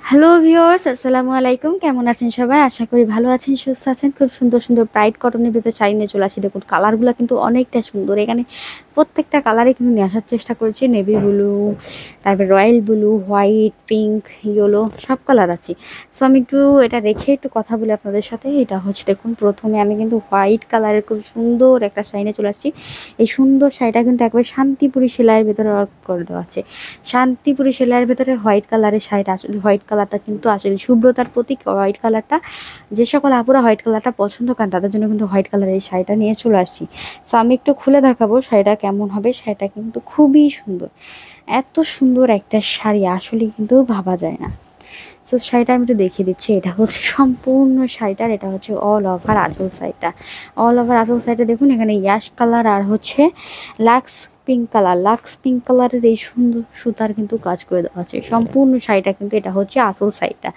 Hello viewers, আসসালামু আলাইকুম। কেমন আছেন সবাই? আশা করি ভালো আছেন, সুস্থ আছেন। খুব সুন্দর সুন্দর ব্রাইট কটনের ভিতরে শাড়ি নিয়ে চলে আসি। দেখুন কালারগুলো কিন্তু অনেকটা সুন্দর। এখানে প্রত্যেকটা কালারে কিন্তু নিয়ে আসার চেষ্টা করেছি। নেভি ব্লু, তারপর royal blue, white, pink, yellow সব কালার আছে। সো আমি একটু এটা রেখে একটু কথা বলি আপনাদের সাথে। এটা হচ্ছে দেখুন, প্রথমে আমি কিন্তু হোয়াইট কালারের খুব সুন্দর একটা শাড়ি নিয়ে চলে আসছি। এই সুন্দর শাড়িটা কিন্তু একবারে শান্তিপুরি সেলাইয়ের ভেতরে ওয়ার্ক করে দেওয়া আছে। শান্তিপুরি সেলাইয়ের ভেতরে হোয়াইট কালারের শাড়িটা, আসলে হোয়াইট কালারটা কিন্তু আসলে শুভ্রতার প্রতীক। হোয়াইট কালারটা যে সকল আপুরা হোয়াইট কালারটা পছন্দ করেন তাদের জন্য কিন্তু হোয়াইট কালারের এই শাড়িটা নিয়ে চলে আসছি। সো আমি একটু খুলে দেখাবো শাড়িটা কেমন হবে। শাড়িটা কিন্তু খুবই সুন্দর, এত সুন্দর একটা শাড়ি আসলে কিন্তু ভাবা যায় না। তো শাড়িটা আমি একটু দেখিয়ে দিচ্ছি। এটা হচ্ছে সম্পূর্ণ শাড়িটার, এটা হচ্ছে অল ওভার আঁচল সাইডটা। অল ওভার আঁচল সাইডটা দেখুন, এখানে ইয়াশ কালার আর হচ্ছে লাক্স পিঙ্ক কালারের এই সুন্দর সুতার কিন্তু কাজ করে দেওয়া আছে সম্পূর্ণ শাড়িটা। কিন্তু এটা হচ্ছে আঁচল সাইডটা,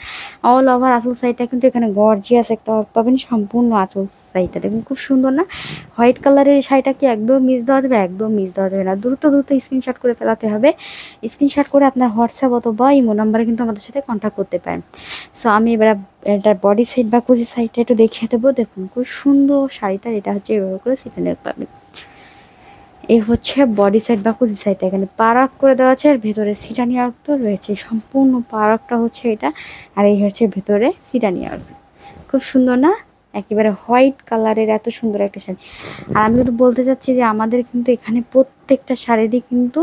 অল ওভার আঁচল সাইডটা কিন্তু এখানে গর্জিয়াস একটা ওয়ার্ক পাবেন। সম্পূর্ণ আঁচল সাইডটা দেখুন খুব সুন্দর না? হোয়াইট কালারের এই শাড়িটা কি একদম মিস দেওয়া যাবে? একদম মিস দেওয়া যাবে না। দ্রুত দ্রুত স্ক্রিনশট করে ফেলাতে হবে। স্ক্রিনশট করে আপনার হোয়াটসঅ্যাপ অথবা ইমো নাম্বারে কিন্তু আমাদের সাথে কন্ট্যাক্ট করতে পারেন। সো আমি এবার এটার বডি সাইড বা কুচি সাইডটা একটু দেখিয়ে দেবো। দেখুন খুব সুন্দর শাড়িটা। এটা হচ্ছে এভাবে করে সিফনের পাবেন। এই হচ্ছে বডি সাইড বা কুচি সাইডটা, এখানে পারাক করে দেওয়া আছে। আর ভেতরে সিটানি আর্ক তো রয়েছে, সম্পূর্ণ পারাকটা হচ্ছে এটা। আর এই হচ্ছে ভেতরে সিটানি আর্ক। খুব সুন্দর না? একেবারে হোয়াইট কালারের এত সুন্দর একটা শাড়ি। আর আমি কিন্তু বলতে চাচ্ছি যে আমাদের কিন্তু এখানে প্রত্যেকটা শাড়িরই কিন্তু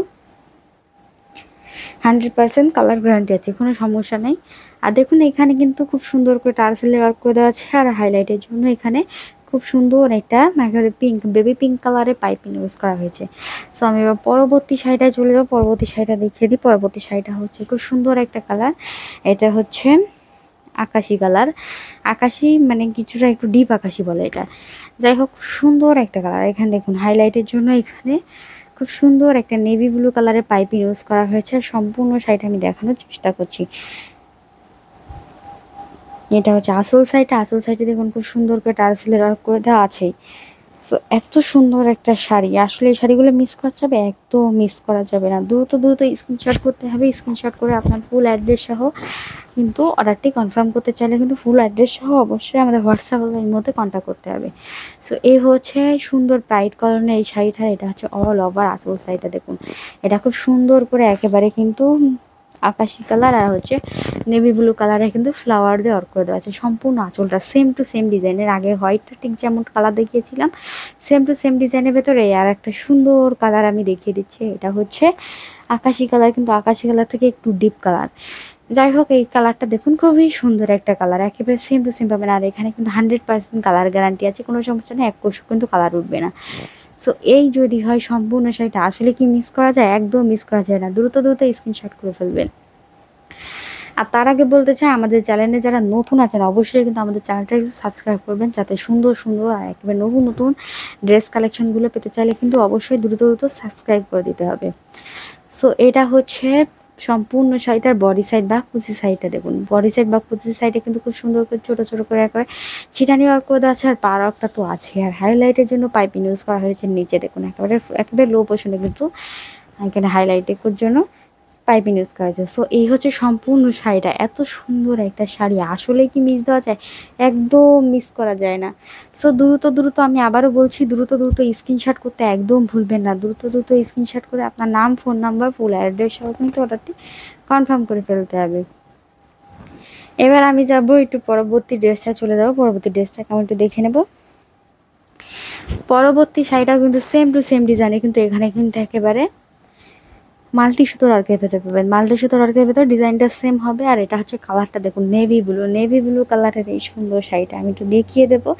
100% কালার গ্যারান্টি আছে, কোনো সমস্যা নেই। আর দেখুন এখানে কিন্তু খুব সুন্দর করে টার্সেলে ওয়ার্ক করে দেওয়া আছে। আর হাইলাইটের জন্য এখানে খুব সুন্দর একটা ম্যাগারে পিঙ্ক, বেবি পিঙ্ক কালারের পাইপিং ইউজ করা হয়েছে। সো আমি এবার পরবর্তী শাড়িটায় চলে যাবো। পরবর্তী শাড়িটা দেখিয়ে দিই। পরবর্তী শাড়িটা হচ্ছে খুব সুন্দর একটা কালার। এটা হচ্ছে আকাশি কালার। আকাশি মানে কিছুটা একটু ডিপ আকাশি বলে এটা। যাই হোক, সুন্দর একটা কালার। এখানে দেখুন হাইলাইটের জন্য এখানে খুব সুন্দর একটা নেভি ব্লু কালারের পাইপিং ইউজ করা হয়েছে। সম্পূর্ণ শাড়িটা আমি দেখানোর চেষ্টা করছি। এটা হচ্ছে আসল সাইডটা। আসল সাইডে দেখুন খুব সুন্দর করে টার্সেলের ওয়ার্ক করে দেওয়া আছেই। তো এত সুন্দর একটা শাড়ি, আসলে এই শাড়িগুলো মিস করা যাবে? একদম মিস করা যাবে না। দ্রুত দ্রুত স্ক্রিনশট করতে হবে। স্ক্রিনশট করে আপনার ফুল অ্যাড্রেস সহ কিন্তু অর্ডারটি কনফার্ম করতে চাইলে কিন্তু ফুল অ্যাড্রেস সহ অবশ্যই আমাদের হোয়াটসঅ্যাপ এর মধ্যে কন্ট্যাক্ট করতে হবে। সো এই হচ্ছে সুন্দর ব্রাইট কালারের এই শাড়িটা। এটা হচ্ছে অল ওভার আঁচল সাইডটা দেখুন। এটা খুব সুন্দর করে একেবারে কিন্তু আকাশি কালার আর হচ্ছে নেভি ব্লু কালারে কিন্তু ফ্লাওয়ার দিয়ে ওয়ার্ক করে দেওয়া আছে। সম্পূর্ণ আঁচলটা সেম টু সেম ডিজাইনের। আগে হোয়াইটটা ঠিক যেমন কালার দেখিয়েছিলাম, সেম টু সেম ডিজাইনের ভেতরে আর একটা সুন্দর কালার আমি দেখিয়ে দিচ্ছি। এটা হচ্ছে আকাশি কালার, কিন্তু আকাশি কালার থেকে একটু ডিপ কালার। যাই হোক, এই কালারটা দেখুন খুবই সুন্দর একটা কালার, একেবারে সেম টু সেম পাবেন। আর এখানে কিন্তু 100% কালার গ্যারান্টি আছে, কোনো সমস্যা নেই, এক কোষও কিন্তু কালার উঠবে না। সো এই যদি হয় সম্পূর্ণ শাড়িটা, আসলে কি মিস করা যায়? একদম মিস করা যায় না। দ্রুত দ্রুত স্ক্রিনশট করে ফেলবেন। আর তার আগে বলতে চাই, আমাদের চ্যানেলে যারা নতুন আছেন অবশ্যই কিন্তু আমাদের চ্যানেলটা একটু সাবস্ক্রাইব করবেন, যাতে সুন্দর সুন্দর আর একেবারে নতুন নতুন ড্রেস কালেকশনগুলো পেতে চাইলে কিন্তু অবশ্যই দ্রুত দ্রুত সাবস্ক্রাইব করে দিতে হবে। সো এটা হচ্ছে সম্পূর্ণ শাড়িটার বডি সাইড বা কুচি সাইডটা দেখুন। বডি সাইড বা কুচি সাইডে কিন্তু খুব সুন্দর করে ছোটো ছোটো করে একেবারে ছিটানি ওয়ার্ক করে দেওয়া আছে। আর পার ওয়ার্কটা তো আছে। আর হাইলাইটের জন্য পাইপিং ইউজ করা হয়েছে নিচে দেখুন, একেবারে একেবারে লো পোর্শনে কিন্তু এখানে হাইলাইটের জন্য পাইপিং ইউজ করা যায়। সো এই হচ্ছে সম্পূর্ণ শাড়িটা। এত সুন্দর একটা শাড়ি, আসলে কি মিস দেওয়া যায়? একদম মিস করা যায় না। সো দ্রুত দ্রুত, আমি আবারও বলছি, দ্রুত দ্রুত স্ক্রিনশট করতে একদম ভুলবেন না। দ্রুত দ্রুত স্ক্রিনশট করে আপনার নাম, ফোন নাম্বার, ফুল অ্যাড্রেস সহ কিন্তু অর্ডারটি কনফার্ম করে ফেলতে হবে। এবার আমি যাব একটু পরবর্তী ড্রেসটা চলে যাবো। পরবর্তী ড্রেসটা কেমন একটু দেখে নেব। পরবর্তী শাড়িটা কিন্তু সেম টু সেম ডিজাইনে, কিন্তু এখানে কিন্তু একেবারে মাল্টি সুতোর আর্কের ভেতর পাবেন। মাল্টি সুতোর আর্কের ভেতর ডিজাইনটা সেম হবে। আর এটা হচ্ছে কালারটা দেখুন, নেভি ব্লু। নেভি ব্লু কালারের এই সুন্দর শাড়িটা আমি একটু দেখিয়ে দেবো।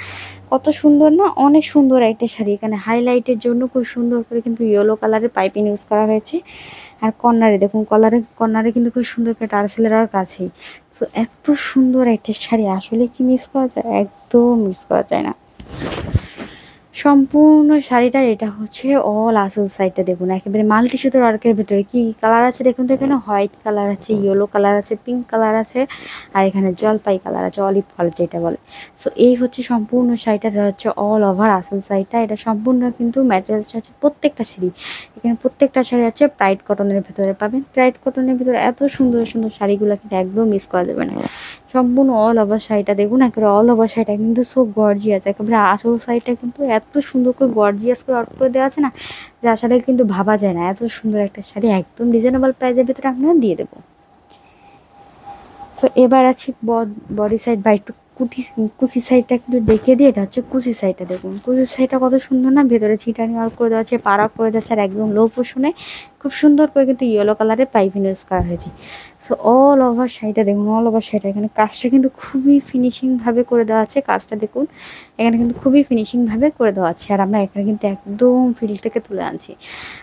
কত সুন্দর না? অনেক সুন্দর একটা শাড়ি। এখানে হাইলাইটের জন্য খুব সুন্দর করে কিন্তু ইয়েলো কালারের পাইপিং ইউজ করা হয়েছে। আর কর্নারে দেখুন, কর্নারে কিন্তু খুব সুন্দর করে টার্সেলের আর কাছেই। সো এত সুন্দর একটা শাড়ি, আসলে কি মিস করা যায়? একদম মিস করা যায় না। সম্পূর্ণ শাড়িটার এটা হচ্ছে অল আসল সাইডটা দেখুন একেবারে মাল্টি সুতোর ওয়ার্কের ভিতরে কি কালার আছে দেখুন তো, এখানে হোয়াইট কালার আছে, ইয়েলো কালার আছে, পিঙ্ক কালার আছে, আর এখানে জলপাই কালার আছে, অলিভ কালার যেটা বলে। সো এই হচ্ছে সম্পূর্ণ শাড়িটা হচ্ছে অল ওভার আসল সাইডটা। এটা সম্পূর্ণ কিন্তু ম্যাটেরিয়ালসটা হচ্ছে প্রত্যেকটা শাড়ি, এখানে প্রত্যেকটা শাড়ি আছে প্রাইড কটনের ভিতরে পাবেন। প্রাইড কটনের ভিতরে এত সুন্দর সুন্দর শাড়িগুলো কিন্তু একদম মিস করা যাবে না। সম্পূর্ণ অল ওভার শাড়িটা দেখুন, একেবারে অল ওভার শাড়িটা কিন্তু সো গর্জিয়াস, একেবারে আসল শাড়িটা কিন্তু এত সুন্দর করে গর্জিয়াস করে অর্ডার করে দেওয়া আছে না, যে আসলে কিন্তু ভাবা যায় না এত সুন্দর একটা শাড়ি একদম রিজনেবল প্রাইসের ভিতরে আপনারা দিয়ে দেবো। তো এবার আছি বডি সাইড বা একটু কুচি সাইডটা কিন্তু দেখিয়ে দিয়ে, এটা হচ্ছে কুচি সাইডটা দেখুন। কুচি সাইডটা কত সুন্দর না, ভেতরে ছিটানি ওয়ার্ক করে দেওয়া আছে, পাড়া করে দেওয়া আছে, আর একদম লো পোর্শনে খুব সুন্দর করে কিন্তু ইয়েলো কালারের পাইপিং ইউজ করা হয়েছে। সো অল ওভার শাড়িটা দেখুন, অল ওভার শাড়িটা এখানে কাজটা কিন্তু খুবই ফিনিশিংভাবে করে দেওয়া আছে। কাজটা দেখুন এখানে কিন্তু খুবই ফিনিশিংভাবে করে দেওয়া আছে, আর আমরা এখানে কিন্তু একদম ফিল্ড থেকে তুলে আনছি।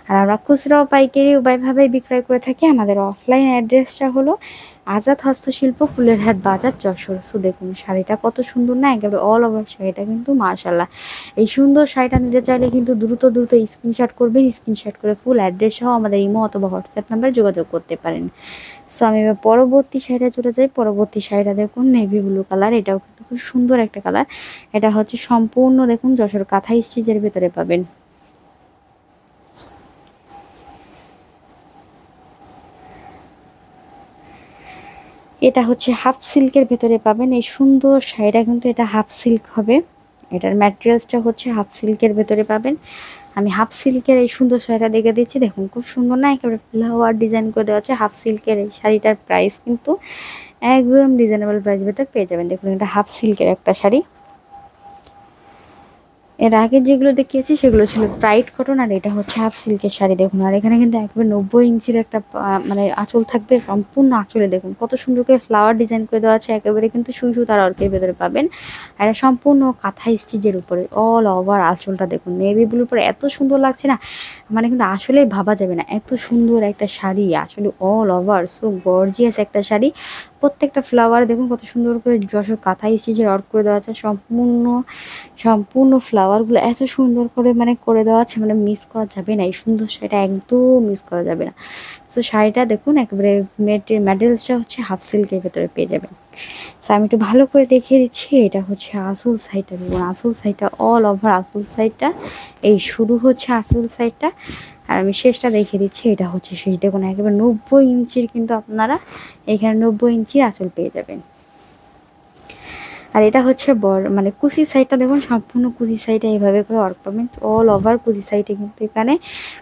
আর আমরা খুচরাও পাইকারি উভয়ভাবেই বিক্রয় করে থাকি। আমাদের অফলাইন অ্যাড্রেসটা হলো আজাদ হস্তশিল্প ফুলেরহাট বাজার, যশোর। সো দেখুন শাড়িটা কত সুন্দর না, একেবারে অল ওভার শাড়িটা কিন্তু মাশাআল্লাহ। এই সুন্দর শাড়িটা নিতে চাইলে কিন্তু দ্রুত স্ক্রিনশট করবেন, স্ক্রিনশট করে ফুল অ্যাড্রেস সহ আমাদের ইমো অথবা হোয়াটসঅ্যাপ নাম্বারে যোগাযোগ করতে পারেন। সো আমি এবার পরবর্তী শাড়িটা চলে যাই। পরবর্তী শাড়িটা দেখুন নেভি ব্লু কালার, এটাও কিন্তু খুব সুন্দর একটা কালার। এটা হচ্ছে সম্পূর্ণ দেখুন যশোর কাঁথা স্টিচের ভিতরে পাবেন। এটা হচ্ছে হাফ সিল্কের ভেতরে পাবেন। এই সুন্দর শাড়িটা কিন্তু এটা হাফ সিল্ক হবে, এটার ম্যাটেরিয়ালসটা হচ্ছে হাফ সিল্কের ভেতরে পাবেন। আমি হাফ সিল্কের এই সুন্দর শাড়িটা দেখে দিচ্ছি, দেখুন খুব সুন্দর না, একেবারে ফ্লাওয়ার ডিজাইন করে দেওয়া আছে। হাফ সিল্কের এই শাড়িটার প্রাইস কিন্তু একদম রিজনেবল প্রাইস ভেতর পেয়ে যাবেন। দেখুন এটা হাফ সিল্কের একটা শাড়ি। এর আগে যেগুলো দেখিয়েছি সেগুলো ছিল ব্রাইট কটন, আর এটা হচ্ছে হাফ সিল্কের শাড়ি দেখুন। আর এখানে কিন্তু একবারে 90 ইঞ্চির একটা মানে আঁচল থাকবে, সম্পূর্ণ আঁচলে দেখুন কত সুন্দর করে ফ্লাওয়ার ডিজাইন করে দেওয়া আছে, একেবারে কিন্তু সুই সুতার অর্কের ভেতরে পাবেন। আর এটা সম্পূর্ণ কাঁথা স্টিচের উপরে অল ওভার আঁচলটা দেখুন নেভি ব্লুর উপরে এত সুন্দর লাগছে না, মানে কিন্তু আসলেই ভাবা যাবে না এত সুন্দর একটা শাড়ি, আসলে অল ওভার সো গর্জিয়াস একটা শাড়ি। প্রত্যেকটা ফ্লাওয়ার দেখুন কত সুন্দর করে যশোর কাঁথা স্টিচের ওয়ার্ক করে দেওয়া আছে। সম্পূর্ণ সম্পূর্ণ ফ্লাওয়ারগুলো এত সুন্দর করে মানে করে দেওয়া আছে, মানে মিস করা যাবে না, এই সুন্দর শাড়িটা একদম মিস করা যাবে না। সো শাড়িটা দেখুন একেবারে ম্যাটেরিয়ালসটা হচ্ছে হাফ সিল্কের ভেতরে পেয়ে যাবেন। সো আমি একটু ভালো করে দেখিয়ে দিচ্ছি, এটা হচ্ছে আসল সাইডটা দেখুন, আসল সাইডটা অল ওভার আসল সাইডটা, এই শুরু হচ্ছে আসল সাইডটা, আর আমি শেষটা দেখিয়ে দিচ্ছি, এটা হচ্ছে শেষ। দেখুন একেবারে 90 ইঞ্চির কিন্তু আপনারা এখানে 90 ইঞ্চির আঁচল পেয়ে যাবেন। আর এটা হচ্ছে মানে কুচি সাইডটা দেখুন, সম্পূর্ণ কুচি সাইডে এইভাবে করে ওয়ার্ক পাবেন, অল ওভার কুচি সাইডে কিন্তু এখানে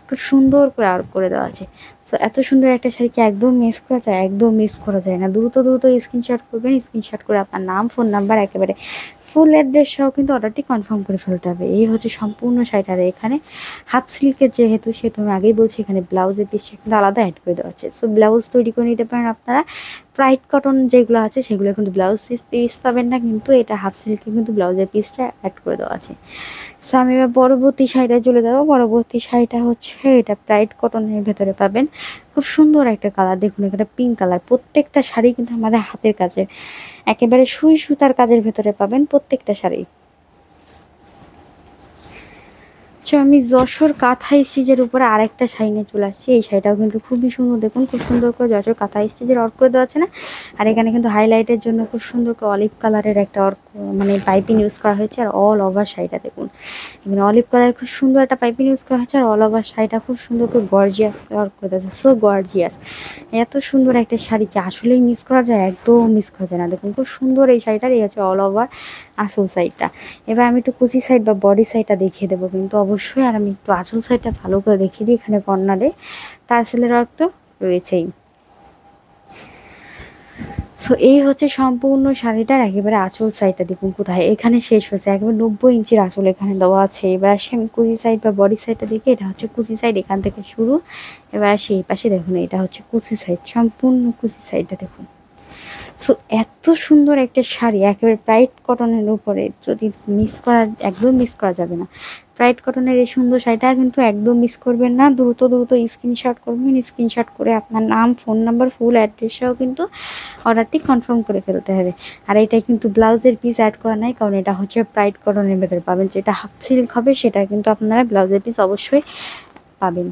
খুব সুন্দর করে ওয়ার্ক করে দেওয়া আছে। সো এত সুন্দর একটা শাড়িকে একদম মিস করা যায়, একদম মিস করা যায় না। দ্রুত স্ক্রিনশট করবেন, স্ক্রিনশট করে আপনার নাম ফোন নাম্বার একেবারে ফুল অ্যাড্রেস সহ কিন্তু অর্ডারটি কনফার্ম করে ফেলতে হবে। এই হচ্ছে সম্পূর্ণ শাড়িটা। এখানে হাফ সিল্কের যেহেতু সেহেতু আমি আগেই বলছি এখানে ব্লাউজের পিসটা কিন্তু আলাদা অ্যাড করে দেওয়া আছে। সো ব্লাউজ তৈরি করে নিতে পারেন আপনারা। প্রাইড কটন যেগুলো আছে সেগুলো কিন্তু ব্লাউজ পিস পাবেন না, কিন্তু এটা হাফ সিল্কে কিন্তু ব্লাউজের পিসটা অ্যাড করে দেওয়া আছে। সো আমি এবার পরবর্তী শাড়িটা চলে যাবো। পরবর্তী শাড়িটা হচ্ছে এটা প্রাইড কটনের ভেতরে পাবেন, খুব সুন্দর একটা কালার দেখুন, এখানে পিঙ্ক কালার। প্রত্যেকটা শাড়ি কিন্তু আমাদের হাতের কাজের, একেবারে সুই সুতার কাজের ভেতরে পাবেন প্রত্যেকটা শাড়ি। আমি যশোর কাঁথা স্টিচের উপরে আরেকটা শাড়ি নিয়ে চলে আসছি। এই শাড়িটাও কিন্তু খুবই সুন্দর দেখুন, খুব সুন্দর করে যশোর কাঁথা স্টিচের ওয়ার্ক করে দেওয়া আছে না, আর এখানে কিন্তু হাইলাইটের জন্য খুব সুন্দর করে অলিভ কালারের একটা ওয়ার্ক মানে পাইপিং ইউজ করা হয়েছে। আর অল ওভার শাড়িটা দেখুন এখানে অলিভ কালারের খুব সুন্দর একটা পাইপিং ইউজ করা হয়েছে, আর অল ওভার শাড়িটা খুব সুন্দর করে গর্জিয়াস ওয়ার্ক করে দেওয়া আছে। সো গর্জিয়াস, এত সুন্দর একটা শাড়িকে আসলেই মিস করা যায়, একদম মিস করা যায় না। দেখুন খুব সুন্দর এই শাড়িটার, এই হচ্ছে অল ওভার আসল সাইডটা। এবার আমি একটু কুচি সাইড বা বডি সাইডটা দেখিয়ে দেবো কিন্তু অবশ্যই, আর আমি একটু আঁচল সাইডটা ভালো করে দেখিয়ে দিই। এখানে কর্নারে টার্সেলের ওয়ার্ক তো রয়েছেই। সো এই হচ্ছে সম্পূর্ণ শাড়িটার একেবারে আঁচল সাইডটা দেখুন কোথায় এখানে শেষ হচ্ছে, একেবারে 90 ইঞ্চির আঁচল এখানে দেওয়া আছে। এবার আসি আমি কুচি সাইড বা বডি সাইডটা দেখি, এটা হচ্ছে কুচি সাইড, এখান থেকে শুরু। এবার আসি এই পাশে দেখুন, এটা হচ্ছে কুচি সাইড, সম্পূর্ণ কুচি সাইডটা দেখুন। সো এত সুন্দর একটা শাড়ি একেবারে ব্রাইট কটনের উপরে, যদি মিস করা একদম মিস করা যাবে না। ব্রাইট কটনের এই সুন্দর শাড়িটা কিন্তু একদম মিস করবেন না। দ্রুত দ্রুত স্ক্রিনশট করবেন, স্ক্রিনশট করে আপনার নাম, ফোন নাম্বার, ফুল অ্যাড্রেস সহ কিন্তু অর্ডারটি কনফার্ম করে ফেলতে হবে। আর এটা কিন্তু ব্লাউজের পিস অ্যাড করা নাই, কারণ এটা হচ্ছে ব্রাইট কটনের ভেতরে পাবেন। যেটা হাফ সিল্ক হবে সেটা কিন্তু আপনারা ব্লাউজের পিস অবশ্যই পাবেন।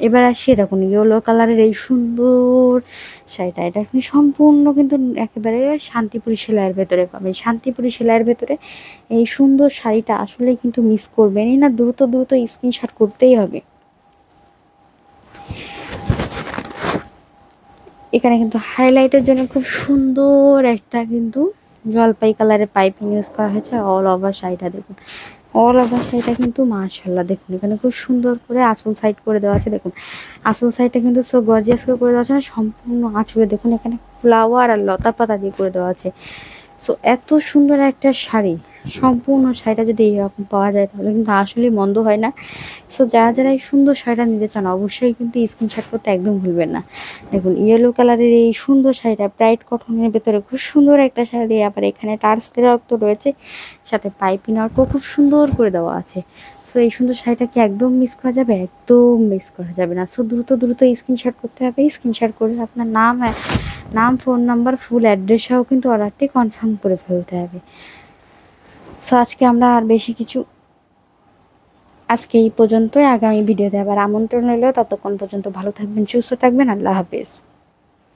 এবার আসি, দেখুন ইয়েলো কালারের এই সুন্দর শাড়িটা, এটা কিন্তু সম্পূর্ণ কিন্তু একেবারে শান্তিপুরি সেলাইয়ের ভেতরে পাবেন। শান্তিপুরি সেলাইয়ের ভেতরে এই সুন্দর শাড়িটা আসলে কিন্তু মিস করবেনই না, দ্রুত দ্রুত স্ক্রিনশট করতেই হবে। এখানে কিন্তু হাইলাইটের জন্য খুব সুন্দর একটা কিন্তু জলপাই কালারের পাইপিং ইউজ করা হয়েছে অল ওভার শাড়িটা। দেখুন অল ওভার শাড়িটা কিন্তু মাশাআল্লাহ, দেখুন এখানে খুব সুন্দর করে আঁচল সাইড করে দেওয়া আছে। দেখুন আঁচল সাইডটা কিন্তু সো গর্জিয়াস করে দেওয়া আছে না, সম্পূর্ণ আঁচলে দেখুন এখানে ফ্লাওয়ার আর লতা পাতা দিয়ে করে দেওয়া আছে। সো এত সুন্দর একটা শাড়ি, সম্পূর্ণ শাড়িটা যদি এরকম পাওয়া যায় তাহলে কিন্তু আসলেই মন্দ হয় না। সো যারা যারা এই সুন্দর শাড়িটা নিতে চান অবশ্যই কিন্তু স্ক্রিনশট করতে একদম ভুলবেন না। দেখুন ইয়েলো কালারের এই সুন্দর শাড়িটা ব্রাইট কটনের ভেতরে খুব সুন্দর একটা শাড়ি, আবার এখানে টার্সেলের অর্থ রয়েছে, সাথে পাইপিং অর্থ খুব সুন্দর করে দেওয়া আছে। সো এই সুন্দর শাড়িটা কি একদম মিস করা যাবে? একদম মিস করা যাবে না। সো দ্রুত দ্রুত স্ক্রিনশট করতে হবে, স্ক্রিনশট করে আপনার নাম, ফোন নাম্বার, ফুল অ্যাড্রেস সহ কিন্তু অর্ডারটি কনফার্ম করে ফেলতে হবে। সো আজকে আমরা আর বেশি কিছু, আজকে এই পর্যন্তই। আগামী ভিডিওতে আবার আমন্ত্রণ রইল। ততক্ষণ পর্যন্ত ভালো থাকবেন, সুস্থ থাকবেন। আল্লাহ হাফেজ।